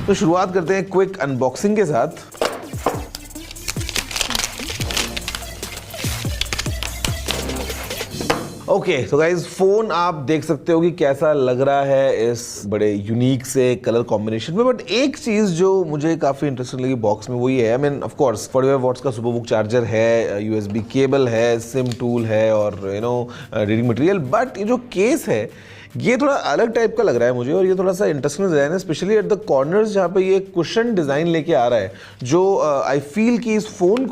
तो शुरुआत करते हैं क्विक अनबॉक्सिंग के साथ। ओके तो गाइज फोन आप देख सकते हो कि कैसा लग रहा है इस बड़े यूनिक से कलर कॉम्बिनेशन में। बट एक चीज जो मुझे काफी इंटरेस्टिंग लगी बॉक्स में वो ये है, I mean of course 45 watts का सुपरबुक चार्जर है, यूएसबी केबल है, सिम टूल है और रीडिंग मटेरियल। बट ये जो केस है ये थोड़ा अलग टाइप का लग रहा है मुझे, और ये थोड़ा सा इंटरेस्टिंग डिजाइन है, स्पेशली एट द कॉर्नर्स जहाँ पे ये कुशन डिजाइन लेके आ रहा है, जो आई फील कि इस फोन